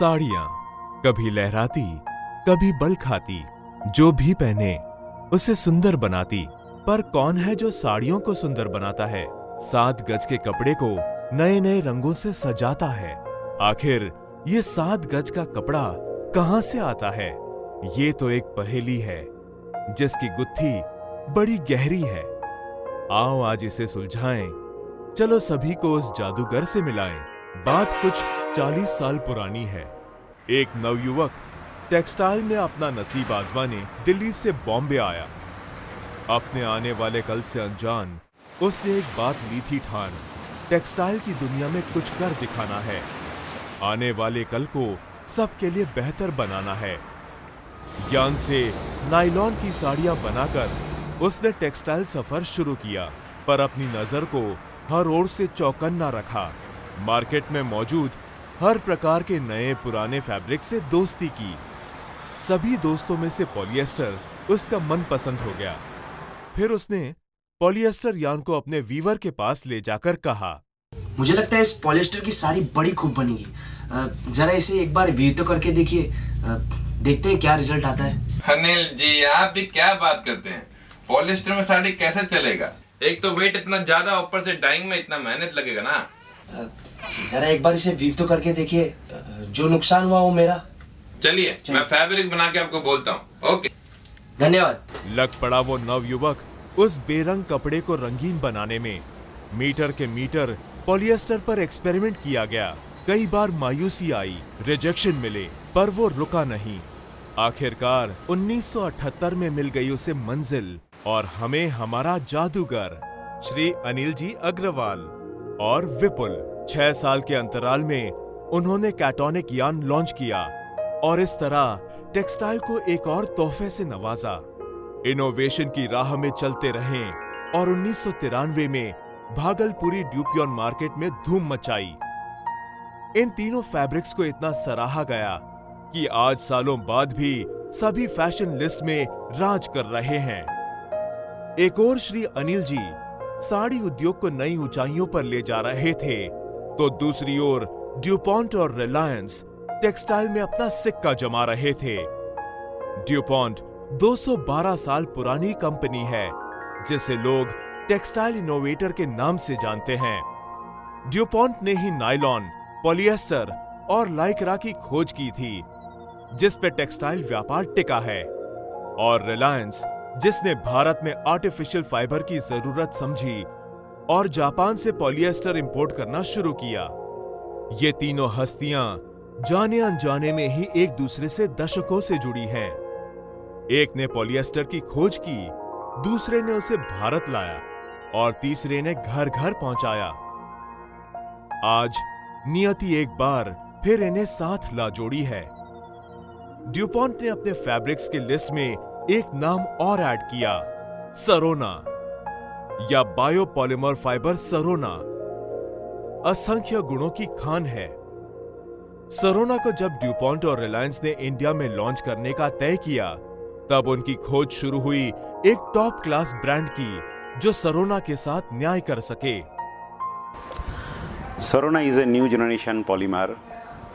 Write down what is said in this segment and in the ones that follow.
साड़ियां कभी लहराती, कभी बल खाती, जो भी पहने उसे सुंदर बनाती। पर कौन है जो साड़ियों को सुंदर बनाता है, 7 गज के कपड़े को नए नए रंगों से सजाता है? आखिर ये 7 गज का कपड़ा कहां से आता है? ये तो एक पहेली है जिसकी गुत्थी बड़ी गहरी है। आओ आज इसे सुलझाएं। चलो सभी को उस जादूगर से मिलाएं। बात कुछ 40 साल पुरानी है। एक नवयुवक टेक्सटाइल में अपना नसीब आजमाने दिल्ली से बॉम्बे आया। अपने आने वाले कल से अनजान, उसने एक बात ली थी ठान, टेक्सटाइल की दुनिया में कुछ कर दिखाना है। आने वाले कल को सबके लिए बेहतर बनाना है। ज्ञान से नायलॉन की साड़ियां बनाकर उसने टेक्सटाइल सफर शुरू किया, पर अपनी नजर को हर ओर से चौकन्ना रखा। मार्केट में मौजूद हर प्रकार के नए पुराने फैब्रिक से दोस्ती की। सभी दोस्तों में से पॉलिएस्टर उसका मनपसंद हो गया। फिर उसने पॉलिएस्टर यार्न को अपने वीवर के पास ले जाकर कहा, मुझे लगता है इस पॉलिएस्टर की साड़ी बड़ी खूब बनेगी। जरा इसे एक बार वीव तो करके देखिए, देखते हैं क्या रिजल्ट आता है। अनिल जी, आप भी क्या बात करते हैं? पॉलिएस्टर में साड़ी कैसे चलेगा? एक तो वेट इतना ज्यादा, ऊपर से डाइंग में इतना मेहनत लगेगा ना। जरा एक बार इसे वीव तो करके देखिए, जो नुकसान हुआ वो मेरा। चलिए मैं फैब्रिक बना के आपको बोलता हूँ। ओके, धन्यवाद। लग पड़ा वो नवयुवक उस बेरंग कपड़े को रंगीन बनाने में। मीटर के मीटर पॉलिएस्टर पर एक्सपेरिमेंट किया गया। कई बार मायूसी आई, रिजेक्शन मिले, पर वो रुका नहीं। आखिरकार 1978 में मिल गई उसे मंजिल और हमें हमारा जादूगर श्री अनिल जी अग्रवाल और विपुल। 6 साल के अंतराल में उन्होंने कैटोनिक यार्न लॉन्च किया और इस तरह टेक्सटाइल को एक और तोहफे से नवाजा। इनोवेशन की राह में चलते रहें और 1993 में भागलपुरी ड्यूपियन मार्केट में धूम मचाई। इन तीनों फैब्रिक्स को इतना सराहा गया कि आज सालों बाद भी सभी फैशन लिस्ट में राज कर रहे हैं। एक और श्री अनिल जी साड़ी उद्योग को नई ऊंचाइयों पर ले जा रहे थे, तो दूसरी ओर ड्यूपॉन्ट और रिलायंस टेक्सटाइल में अपना सिक्का जमा रहे थे। ड्यूपॉन्ट 212 साल पुरानी कंपनी है, जिसे लोग टेक्सटाइल इनोवेटर के नाम से जानते हैं। ड्यूपॉन्ट ने ही नायलॉन, पॉलिएस्टर और लाइक्रा की खोज की थी, जिस पे टेक्सटाइल व्यापार टिका है। और रिलायंस, जिसने भारत में आर्टिफिशियल फाइबर की जरूरत समझी और जापान से पॉलिएस्टर इंपोर्ट करना शुरू किया। ये तीनों हस्तियां जाने अनजाने में ही एक दूसरे से दशकों से जुड़ी हैं। एक ने पॉलिएस्टर की खोज की, दूसरे ने उसे भारत लाया और तीसरे ने घर घर पहुंचाया। आज नियति एक बार फिर इन्हें साथ ला जोड़ी है। ड्यूपॉन्ट ने अपने फैब्रिक्स की लिस्ट में एक नाम और ऐड किया, सरोना या बायोपॉलिमर फाइबर। सरोना असंख्य गुणों की खान है। सरोना को जब ड्यूपॉन्ट और रिलायंस ने इंडिया में लॉन्च करने का तय किया, तब उनकी खोज शुरू हुई एक टॉप क्लास ब्रांड की, जो सरोना के साथ न्याय कर सके। Sorona is a new generation polymer.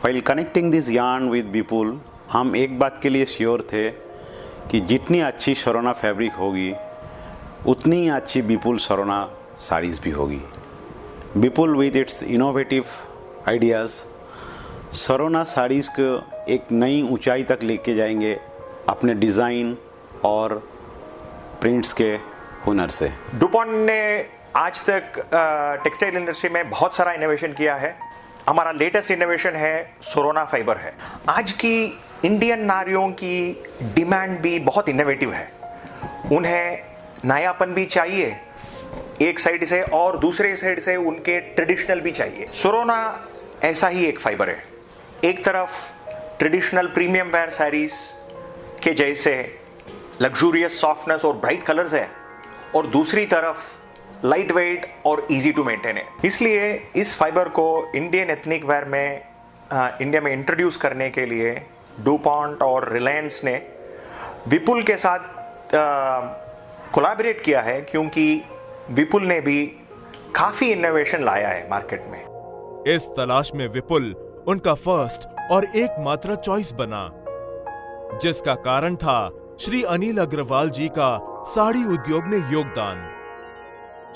While connecting this yarn with Vipul, हम एक बात के लिए श्योर थे कि जितनी अच्छी सरोना फैब्रिक होगी, उतनी ही अच्छी विपुल सरोना साड़ीज भी होगी। Vipul with its innovative ideas Sorona saris को एक नई ऊंचाई तक लेके जाएंगे अपने डिज़ाइन और प्रिंट्स के हुनर से। डुपॉन्ट ने आज तक टेक्सटाइल इंडस्ट्री में बहुत सारा इनोवेशन किया है। हमारा लेटेस्ट इनोवेशन है सरोना फाइबर है। आज की इंडियन नारियों की डिमांड भी बहुत इनोवेटिव है। उन्हें नयापन भी चाहिए एक साइड से, और दूसरे साइड से उनके ट्रेडिशनल भी चाहिए। सरोना ऐसा ही एक फाइबर है। एक तरफ ट्रेडिशनल प्रीमियम वेयर साड़ीज के जैसे लग्जूरियस सॉफ्टनेस और ब्राइट कलर्स है, और दूसरी तरफ लाइट वेट और इजी टू मेंटेन है। इसलिए इस फाइबर को इंडियन एथनिक वेयर में इंडिया में इंट्रोड्यूस करने के लिए डुपॉन्ट और रिलायंस ने विपुल के साथ कोलैबोरेट किया है, क्योंकि विपुल ने भी काफी इनोवेशन लाया है मार्केट में। इस तलाश में विपुल उनका फर्स्ट और एकमात्र चॉइस बना, जिसका कारण था श्री अनिल अग्रवाल जी का साड़ी उद्योग में योगदान।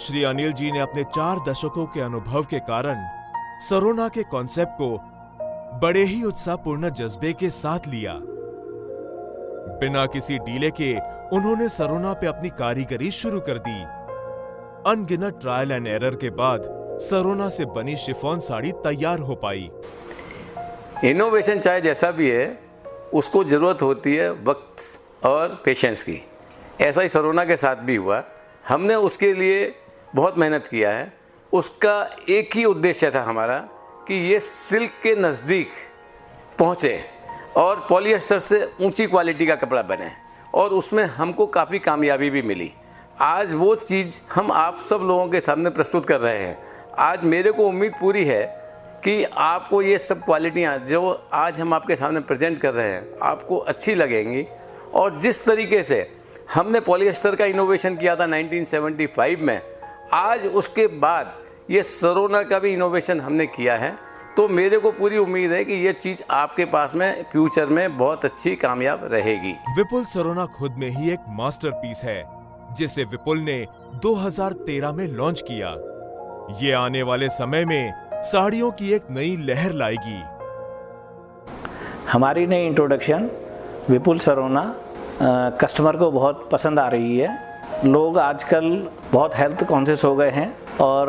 श्री अनिल जी ने अपने 4 दशकों के अनुभव के कारण सरोना के कॉन्सेप्ट को बड़े ही उत्साहपूर्ण जज्बे के साथ लिया। बिना किसी डीले के उन्होंने सरोना पे अपनी कारीगरी शुरू कर दी। अनगिनत ट्रायल एंड एरर के बाद सरोना से बनी शिफॉन साड़ी तैयार हो पाई। इनोवेशन चाहे जैसा भी है, उसको ज़रूरत होती है वक्त और पेशेंस की। ऐसा ही सरोना के साथ भी हुआ। हमने उसके लिए बहुत मेहनत किया है। उसका एक ही उद्देश्य था हमारा कि ये सिल्क के नज़दीक पहुँचे और पॉलिएस्टर से ऊंची क्वालिटी का कपड़ा बने, और उसमें हमको काफ़ी कामयाबी भी मिली। आज वो चीज़ हम आप सब लोगों के सामने प्रस्तुत कर रहे हैं। आज मेरे को उम्मीद पूरी है कि आपको ये सब क्वालिटियाँ जो आज हम आपके सामने प्रेजेंट कर रहे हैं आपको अच्छी लगेंगी। और जिस तरीके से हमने पॉलिएस्टर का इनोवेशन किया था 1975 में, आज उसके बाद ये सरोना का भी इनोवेशन हमने किया है। तो मेरे को पूरी उम्मीद है कि ये चीज़ आपके पास में फ्यूचर में बहुत अच्छी कामयाब रहेगी। विपुल सरोना खुद में ही एक मास्टरपीस है, जिसे विपुल ने 2013 में लॉन्च किया। ये आने वाले समय में साड़ियों की एक नई लहर लाएगी। हमारी नई इंट्रोडक्शन विपुल सरोना कस्टमर को बहुत पसंद आ रही है। लोग आजकल बहुत हेल्थ कॉन्शियस हो गए हैं और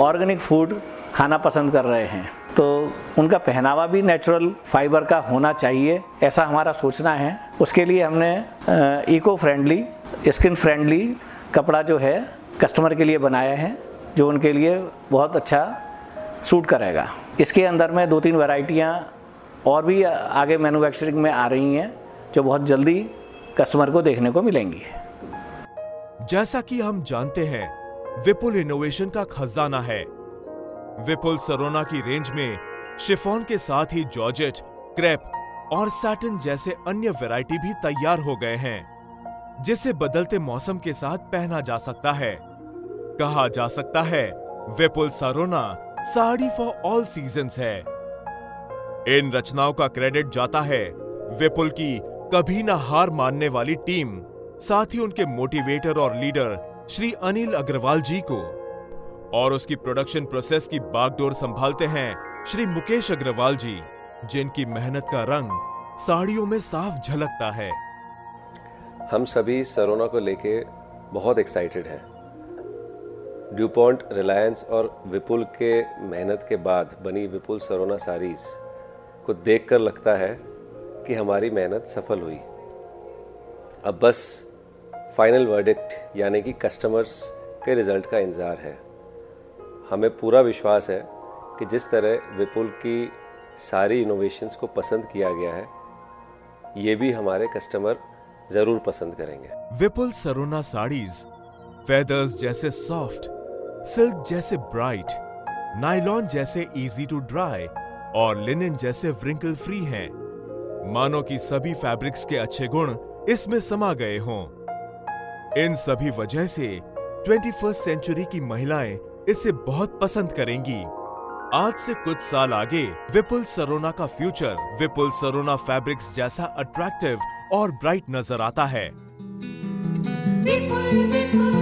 ऑर्गेनिक फूड खाना पसंद कर रहे हैं, तो उनका पहनावा भी नेचुरल फाइबर का होना चाहिए, ऐसा हमारा सोचना है। उसके लिए हमने इको फ्रेंडली, स्किन फ्रेंडली कपड़ा जो है कस्टमर के लिए बनाया है, जो उनके लिए बहुत अच्छा सूट करेगा। इसके अंदर में 2-3 वैरायटियाँ और भी आगे मैन्युफैक्चरिंग में आ रही हैं, जो बहुत जल्दी कस्टमर को देखने को मिलेंगी। जैसा कि हम जानते हैं, विपुल इनोवेशन का खजाना है। विपुल सरोना की रेंज में शिफॉन के साथ ही जॉर्जेट, क्रेप और सैटिन जैसे अन्य वैरायटी भी तैयार हो गए हैं, जिसे बदलते मौसम के साथ पहना जा सकता है। कहा जा सकता है Vipul Sorona sari for all seasons है। इन रचनाओं का क्रेडिट जाता है विपुल की कभी ना हार मानने वाली टीम, साथ ही उनके मोटिवेटर और लीडर श्री अनिल अग्रवाल जी को। और उसकी प्रोडक्शन प्रोसेस की बागडोर संभालते हैं श्री मुकेश अग्रवाल जी, जिनकी मेहनत का रंग साड़ियों में साफ झलकता है। हम सभी सरोना को लेके बहुत एक्साइटेड हैं। ड्यूपॉन्ट, रिलायंस और विपुल के मेहनत के बाद बनी विपुल सरोना साड़ीज को देखकर लगता है कि हमारी मेहनत सफल हुई। अब बस फाइनल वर्डिक्ट यानी कि कस्टमर्स के रिज़ल्ट का इंतज़ार है। हमें पूरा विश्वास है कि जिस तरह विपुल की सारी इनोवेशंस को पसंद किया गया है, ये भी हमारे कस्टमर ज़रूर पसंद करेंगे। विपुल सरोना साड़ीज फेदर्स जैसे सॉफ्ट, सिल्क जैसे ब्राइट, नायलॉन जैसे इजी टू ड्राई और लिनन जैसे व्रिंकल फ्री हैं। मानो कि सभी फैब्रिक्स के अच्छे गुण इसमें समा गए हों। इन सभी वजह से 21st सेंचुरी की महिलाएं इसे बहुत पसंद करेंगी। आज से कुछ साल आगे विपुल सरोना का फ्यूचर विपुल सरोना फैब्रिक्स जैसा अट्रैक्टिव और ब्राइट नजर आता है। विपुल विपुल